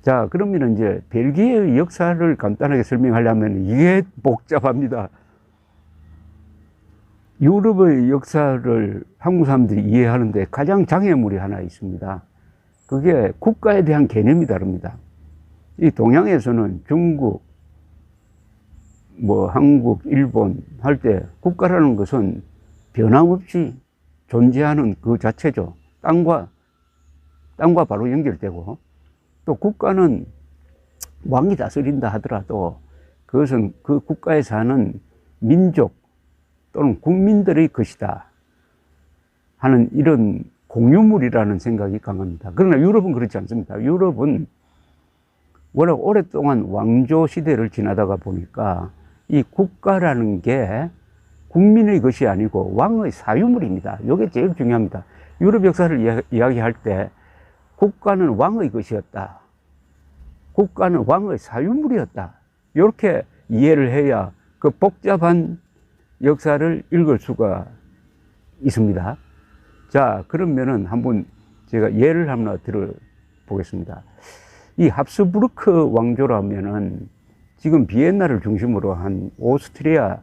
자, 그러면 이제 벨기에의 역사를 간단하게 설명하려면 이게 복잡합니다. 유럽의 역사를 한국 사람들이 이해하는데 가장 장애물이 하나 있습니다. 그게 국가에 대한 개념이 다릅니다. 이 동양에서는 중국, 한국, 일본 할 때 국가라는 것은 변함없이 존재하는 그 자체죠. 땅과 바로 연결되고, 또 국가는 왕이 다스린다 하더라도 그것은 그 국가에 사는 민족 또는 국민들의 것이다 하는 이런 공유물이라는 생각이 강합니다. 그러나 유럽은 그렇지 않습니다. 유럽은 워낙 오랫동안 왕조 시대를 지나다가 보니까 이 국가라는 게 국민의 것이 아니고 왕의 사유물입니다. 이게 제일 중요합니다. 유럽 역사를 이야기할 때 국가는 왕의 것이었다. 국가는 왕의 사유물이었다. 이렇게 이해를 해야 그 복잡한 역사를 읽을 수가 있습니다. 자, 그러면은 한번 제가 예를 하나 들어보겠습니다. 이 합스부르크 왕조라면은 지금 비엔나를 중심으로 한 오스트리아를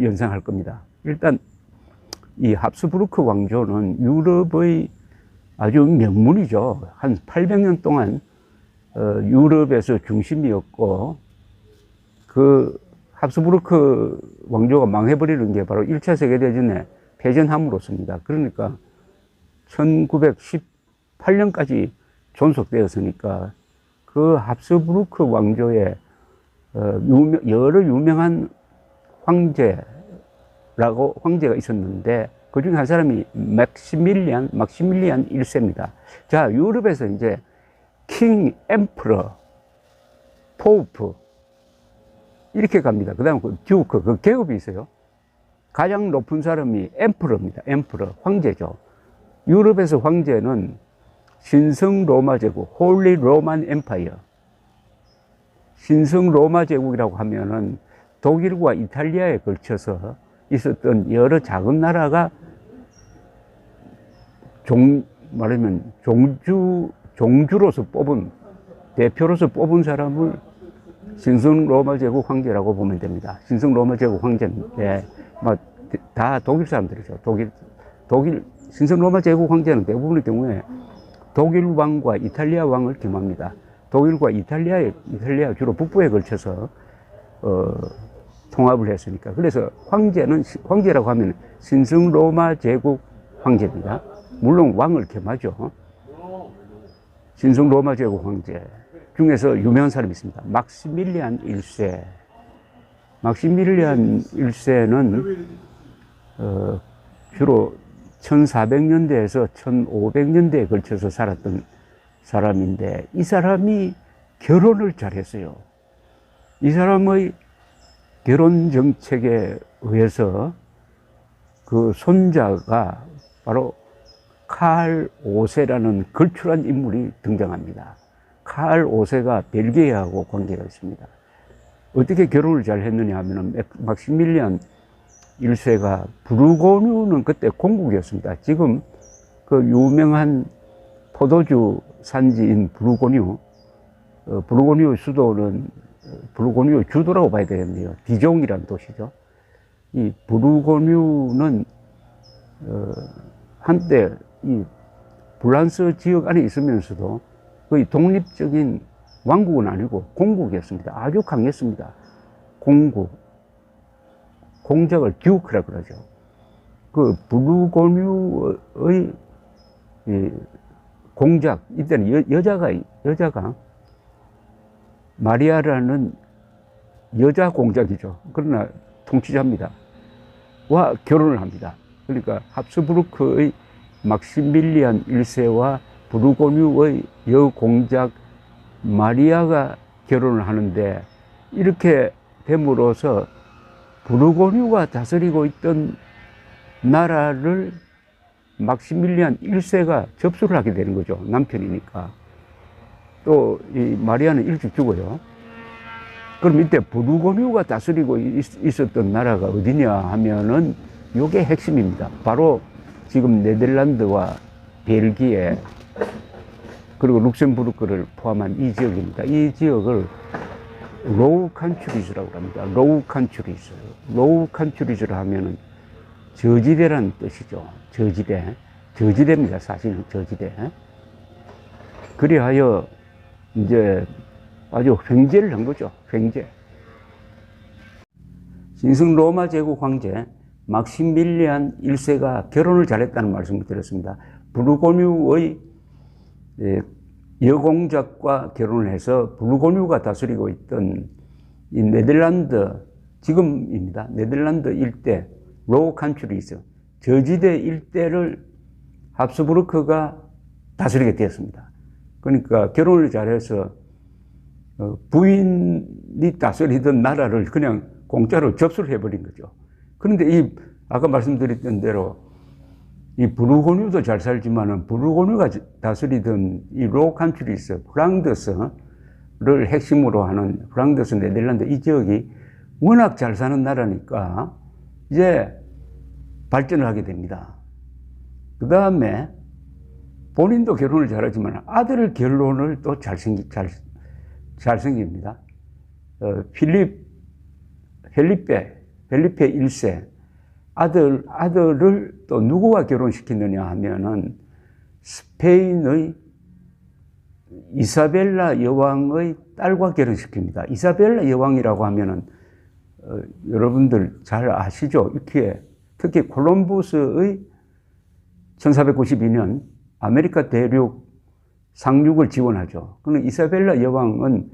연상할 겁니다. 일단 이 합스부르크 왕조는 유럽의 아주 명문이죠. 한 800년 동안 유럽에서 중심이었고, 그 합스부르크 왕조가 망해버리는 게 바로 1차 세계대전에 패전함으로써입니다. 그러니까 1918년까지 존속되었으니까 그 합스부르크 왕조의 여러 유명한 황제가 있었는데 그 중에 한 사람이 막시밀리안 1세입니다. 자, 유럽에서 이제 킹, 엠퍼러, 포프 이렇게 갑니다. 그 다음에 그 듀크, 그 계급이 있어요. 가장 높은 사람이 엠퍼러입니다. 엠퍼러, 황제죠. 유럽에서 황제는 신성 로마 제국, 홀리 로만 엠파이어. 신성 로마 제국이라고 하면은 독일과 이탈리아에 걸쳐서 있었던 여러 작은 나라가 말하면 종주로서 뽑은, 대표로서 뽑은 사람을 신성 로마 제국 황제라고 보면 됩니다. 신성 로마 제국 황제인데, 다 독일 사람들이죠. 신성 로마 제국 황제는 대부분의 경우에 독일 왕과 이탈리아 왕을 겸합니다. 독일과 이탈리아 주로 북부에 걸쳐서, 통합을 했으니까. 그래서 황제라고 하면 신성 로마 제국 황제입니다. 물론 왕을 겸하죠. 신성 로마 제국 황제 중에서 유명한 사람이 있습니다. 막시밀리안 1세. 막시밀리안 1세는 주로 1400년대에서 1500년대에 걸쳐서 살았던 사람인데, 이 사람이 결혼을 잘했어요. 이 사람의 결혼 정책에 의해서 그 손자가 바로 칼 5세라는 걸출한 인물이 등장합니다. 칼 5세가 벨기에하고 관계가 있습니다. 어떻게 결혼을 잘 했느냐 하면은 막시밀리안 1세가 부르고뉴는 그때 공국이었습니다. 지금 그 유명한 포도주 산지인 부르고뉴 수도는 부르고뉴 주도라고 봐야 되겠네요. 디종이라는 도시죠. 이 부르고뉴는 한때 이 프랑스 지역 안에 있으면서도 거의 독립적인 왕국은 아니고 공국이었습니다. 아주 강했습니다. 공작을 듀크라고 그러죠. 그 부르고뉴의 공작, 이때는 여자가 마리아라는 여자 공작이죠. 그러나 통치자입니다. 와 결혼을 합니다. 그러니까 합스부르크의 막시밀리안 1세와 부르고뉴의 여공작 마리아가 결혼을 하는데, 이렇게 됨으로써 부르고뉴가 다스리고 있던 나라를 막시밀리안 1세가 접수를 하게 되는 거죠. 남편이니까. 또 이 마리아는 일찍 죽어요. 그럼 이때 부르고뉴가 다스리고 있었던 나라가 어디냐 하면은 이게 핵심입니다. 바로 지금 네덜란드와 벨기에, 그리고 룩셈부르크를 포함한 이 지역입니다. 이 지역을 로우 칸츄리즈라고 합니다. 로우 칸츄리즈. 로우 칸츄리즈를 하면은 저지대라는 뜻이죠. 저지대. 저지대입니다. 사실은 저지대. 그리하여 이제 아주 횡재를 한 거죠. 횡재. 신성 로마 제국 황제 막시밀리안 1세가 결혼을 잘했다는 말씀을 드렸습니다. 부르고뉴의 여공작과 결혼을 해서 부르고뉴가 다스리고 있던 이 네덜란드, 지금입니다. 네덜란드 일대, 로우 칸츄리즈, 저지대 일대를 합스부르크가 다스리게 되었습니다. 그러니까 결혼을 잘해서 부인이 다스리던 나라를 그냥 공짜로 접수를 해버린 거죠. 그런데 아까 말씀드렸던 대로 이 부르고뉴도 잘 살지만은 부르고뉴가 다스리던 이 로우 칸츄리스, 프랑드스를 핵심으로 하는 프랑드스, 네덜란드 이 지역이 워낙 잘 사는 나라니까 이제 발전을 하게 됩니다. 그 다음에 본인도 결혼을 잘하지만 아들 결혼을 또 잘생깁니다. 펠리페 1세 아들을 또 누구와 결혼시키느냐 하면은 스페인의 이사벨라 여왕의 딸과 결혼시킵니다. 이사벨라 여왕이라고 하면은 여러분들 잘 아시죠? 이렇게 특히 콜럼부스의 1492년 아메리카 대륙 상륙을 지원하죠. 그러나 이사벨라 여왕은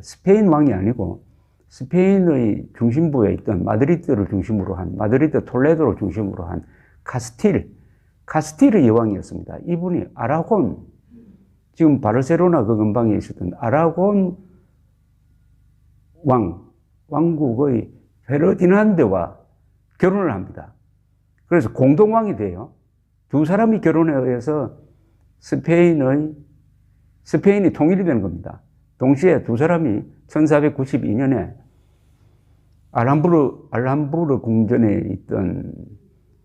스페인 왕이 아니고 스페인의 중심부에 있던 마드리드를 중심으로 한, 마드리드 톨레도를 중심으로 한 카스틸의 여왕이었습니다. 이분이 아라곤, 지금 바르셀로나 그 근방에 있었던 아라곤 왕국의 페르디난드와 결혼을 합니다. 그래서 공동왕이 돼요. 두 사람이 결혼에 의해서 스페인이 통일이 되는 겁니다. 동시에 두 사람이 1492년에 알함부르 궁전에 있던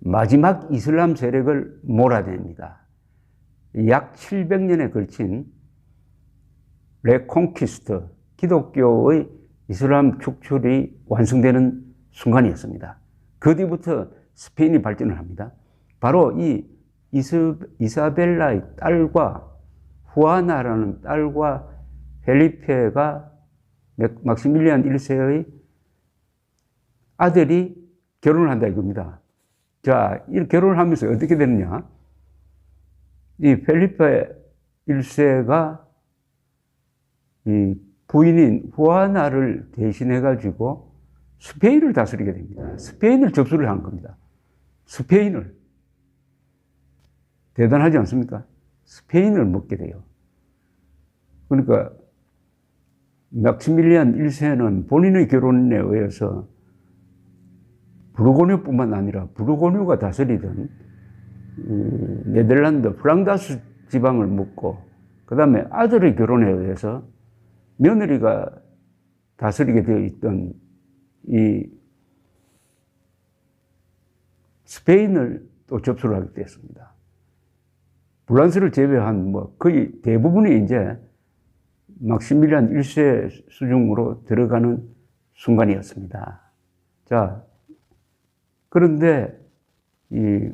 마지막 이슬람 세력을 몰아냅니다. 약 700년에 걸친 레콩키스트, 기독교의 이슬람 축출이 완성되는 순간이었습니다. 그 뒤부터 스페인이 발전을 합니다. 바로 이 이사벨라의 딸과 후아나라는 딸과 펠리페가 막시밀리안 1세의 아들이 결혼을 한다 이겁니다. 자, 이 결혼을 하면서 어떻게 되느냐? 이 펠리페 1세가 이 부인인 후아나를 대신해가지고 스페인을 다스리게 됩니다. 스페인을 접수를 한 겁니다. 스페인을. 대단하지 않습니까? 스페인을 먹게 돼요. 그러니까 막시밀리안 1세는 본인의 결혼에 의해서 부르고뉴뿐만 아니라 부르고뉴가 다스리던 네덜란드 프랑다스 지방을 먹고 그 다음에 아들의 결혼에 의해서 며느리가 다스리게 되어 있던 이 스페인을 또 접수를 하게 됐습니다. 프랑스를 제외한 거의 대부분이 이제 막시밀리안 1세 수중으로 들어가는 순간이었습니다. 자, 그런데 이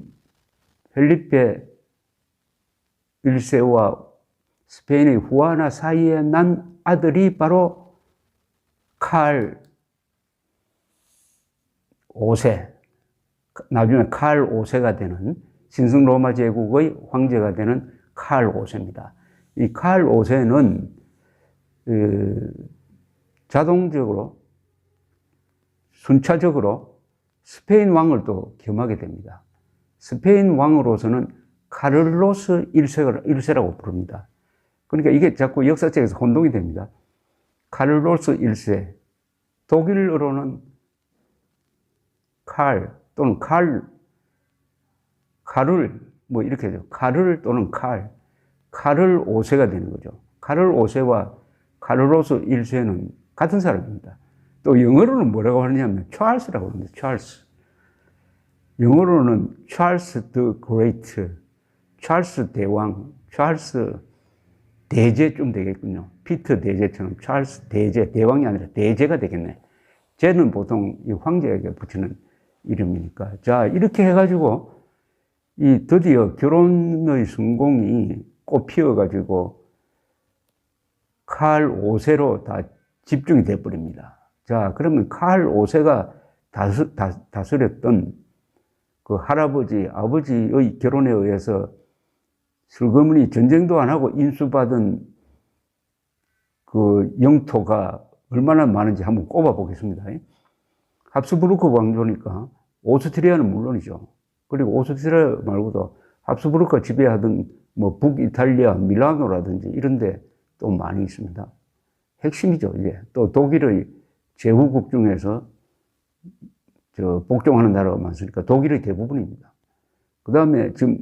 펠리페 1세와 스페인의 후아나 사이에 난 아들이 바로 칼 5세, 나중에 칼 5세가 되는 신성 로마 제국의 황제가 되는 칼 5세입니다. 이 칼 5세는 자동적으로 순차적으로 스페인 왕을 또 겸하게 됩니다. 스페인 왕으로서는 카를로스 1세라고 부릅니다. 그러니까 이게 자꾸 역사책에서 혼동이 됩니다. 카를로스 1세, 독일어로는 칼 또는 카를 이렇게 해요. 카를 또는 카를 5세가 되는 거죠. 카를 5세와 카를로스 1세는 같은 사람입니다. 또 영어로는 뭐라고 하느냐면 찰스라고 합니다. 찰스. 영어로는 찰스 더 그레이트, 찰스 대왕, 찰스 대제쯤 되겠군요. 피터 대제처럼 찰스 대제, 대왕이 아니라 대제가 되겠네. 제는 보통 이 황제에게 붙이는 이름이니까. 자, 이렇게 해가지고 이 드디어 결혼의 성공이 꽃피어가지고 칼 5세로 다 집중이 돼버립니다. 자, 그러면 칼 5세가 다스렸던 그 할아버지, 아버지의 결혼에 의해서 슬그머니 전쟁도 안 하고 인수받은 그 영토가 얼마나 많은지 한번 꼽아 보겠습니다. 합스부르크 왕조니까 오스트리아는 물론이죠. 그리고 오스트리아 말고도 합스부르크가 지배하던 뭐 북이탈리아, 밀라노라든지 이런 데 또 많이 있습니다. 핵심이죠, 이게. 또 독일의 제후국 중에서 복종하는 나라가 많으니까 독일의 대부분입니다. 그 다음에 지금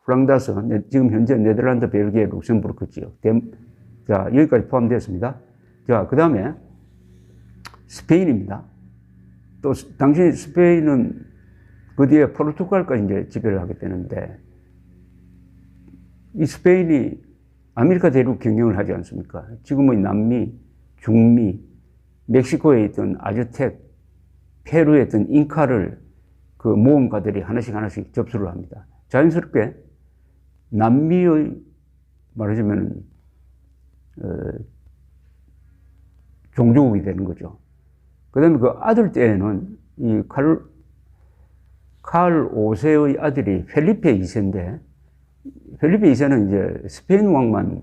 프랑다스, 지금 현재 네덜란드, 벨기에, 룩셈부르크 지역. 자, 여기까지 포함되었습니다. 자, 그 다음에 스페인입니다. 또, 당시 스페인은 그 뒤에 포르투갈까지 이제 지배를 하게 되는데, 이 스페인이 아메리카 대륙 경영을 하지 않습니까? 지금의 남미, 중미, 멕시코에 있던 아즈텍, 페루에 있던 잉카를 그 모험가들이 하나씩 접수를 합니다. 자연스럽게 남미의 말하자면 종주국이 되는 거죠. 그 다음에 그 아들 때에는 이 칼 5세의 아들이 펠리페 2세인데, 펠리페 2세는 이제 스페인 왕만,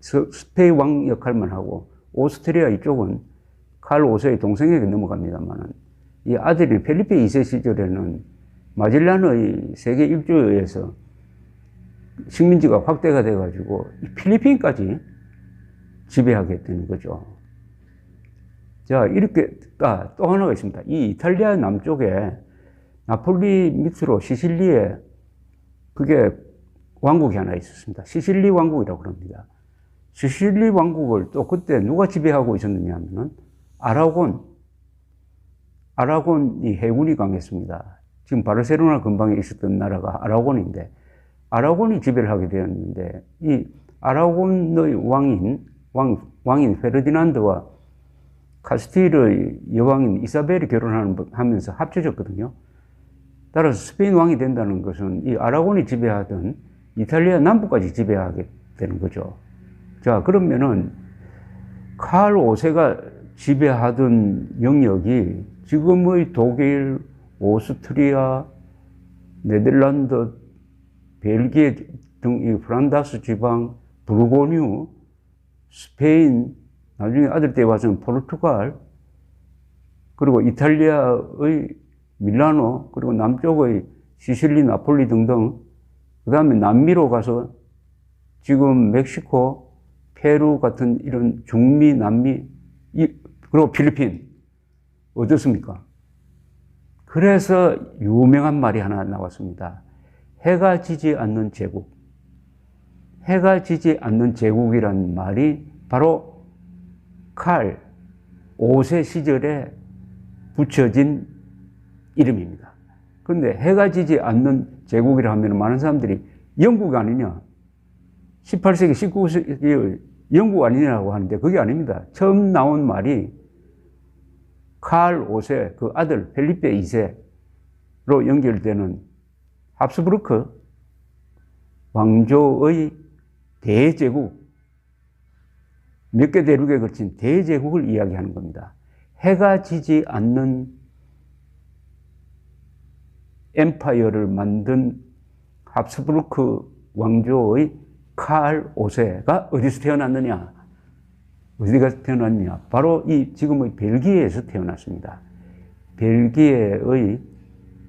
스페인 왕 역할만 하고, 오스트리아 이쪽은 칼 5세의 동생에게 넘어갑니다만은, 이 아들이 펠리페 2세 시절에는 마젤란의 세계 일주에 의해서 식민지가 확대가 돼가지고 필리핀까지 지배하게 되는 거죠. 자, 이렇게, 또 하나가 있습니다. 이 이탈리아 남쪽에 나폴리 밑으로 시실리에 그게 왕국이 하나 있었습니다. 시실리 왕국이라고 그럽니다. 시실리 왕국을 또 그때 누가 지배하고 있었느냐 하면은 아라곤이 해군이 강했습니다. 지금 바르셀로나 근방에 있었던 나라가 아라곤인데, 아라곤이 지배를 하게 되었는데, 이 아라곤의 왕인 페르디난드와 카스틸의 여왕인 이사벨이 결혼하면서 합쳐졌거든요. 따라서 스페인 왕이 된다는 것은 이 아라곤이 지배하던 이탈리아 남부까지 지배하게 되는 거죠. 자, 그러면은 칼 5세가 지배하던 영역이 지금의 독일, 오스트리아, 네덜란드, 벨기에 등 이 프란다스 지방, 부르고뉴, 스페인, 나중에 아들 때 와서는 포르투갈, 그리고 이탈리아의 밀라노, 그리고 남쪽의 시실리, 나폴리 등등, 그 다음에 남미로 가서 지금 멕시코, 페루 같은 이런 중미, 남미, 그리고 필리핀. 어떻습니까? 그래서 유명한 말이 하나 나왔습니다. 해가 지지 않는 제국. 해가 지지 않는 제국이란 말이 바로 칼 5세 시절에 붙여진 이름입니다. 그런데 해가 지지 않는 제국이라 하면 많은 사람들이 영국 아니냐, 18세기, 19세기 영국 아니냐고 하는데 그게 아닙니다. 처음 나온 말이 칼 5세, 그 아들 펠리페 2세로 연결되는 합스부르크 왕조의 대제국, 몇 개 대륙에 걸친 대제국을 이야기하는 겁니다. 해가 지지 않는 엠파이어를 만든 합스부르크 왕조의 칼 5세가 어디서 태어났느냐? 어디가 태어났느냐? 바로 이 지금의 벨기에에서 태어났습니다. 벨기에의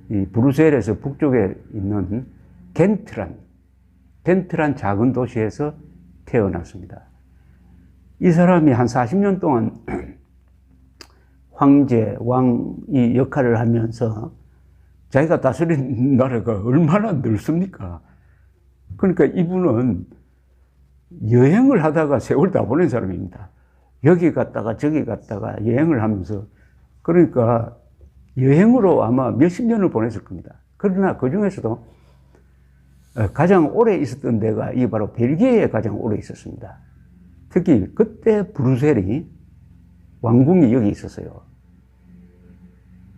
이 브루셀에서 북쪽에 있는 겐트란 작은 도시에서 태어났습니다. 이 사람이 한 40년 동안 황제, 왕이 역할을 하면서 자기가 다스린 나라가 얼마나 넓습니까? 그러니까 이분은 여행을 하다가 세월 다 보낸 사람입니다. 여기 갔다가 저기 갔다가 여행을 하면서, 그러니까 여행으로 아마 몇십 년을 보냈을 겁니다. 그러나 그 중에서도 가장 오래 있었던 데가 이게 바로 벨기에에 가장 오래 있었습니다. 특히 그때 브루셀이 왕궁이 여기 있었어요.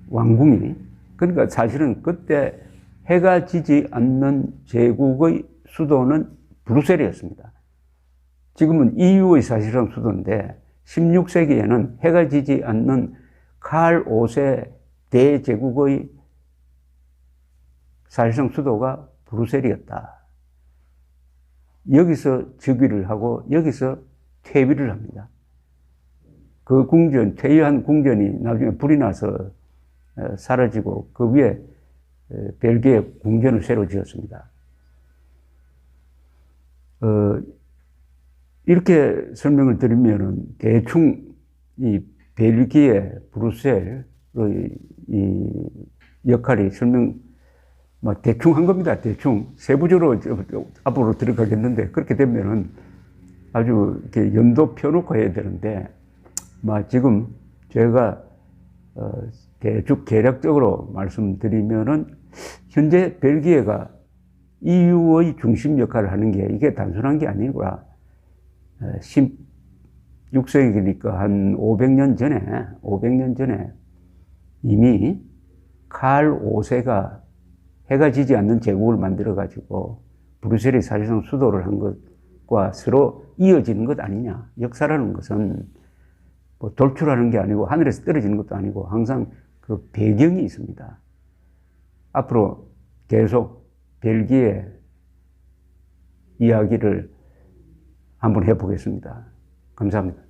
왕궁이. 그러니까 사실은 그때 해가 지지 않는 제국의 수도는 브루셀이었습니다. 지금은 EU의 사실상 수도인데 16세기에는 해가 지지 않는 칼 5세 대제국의 사실상 수도가 브루셀이었다. 여기서 즉위를 하고 여기서 퇴위를 합니다. 그 궁전, 퇴위한 궁전이 나중에 불이 나서 사라지고 그 위에 벨기에 궁전을 새로 지었습니다. 이렇게 설명을 드리면은 대충 이 벨기에 브루셀의 이 역할이 대충 한 겁니다. 대충. 세부적으로 앞으로 들어가겠는데, 그렇게 되면은 아주 이렇게 연도 펴놓고 해야 되는데, 지금 제가, 대충 계략적으로 말씀드리면은, 현재 벨기에가 EU의 중심 역할을 하는 게 이게 단순한 게 아니구나. 16세기니까 한 500년 전에 이미 칼 5세가 해가 지지 않는 제국을 만들어가지고 브루셀이 사실상 수도를 한 것과 서로 이어지는 것 아니냐. 역사라는 것은 뭐 돌출하는 게 아니고 하늘에서 떨어지는 것도 아니고 항상 그 배경이 있습니다. 앞으로 계속 벨기에 이야기를 한번 해보겠습니다. 감사합니다.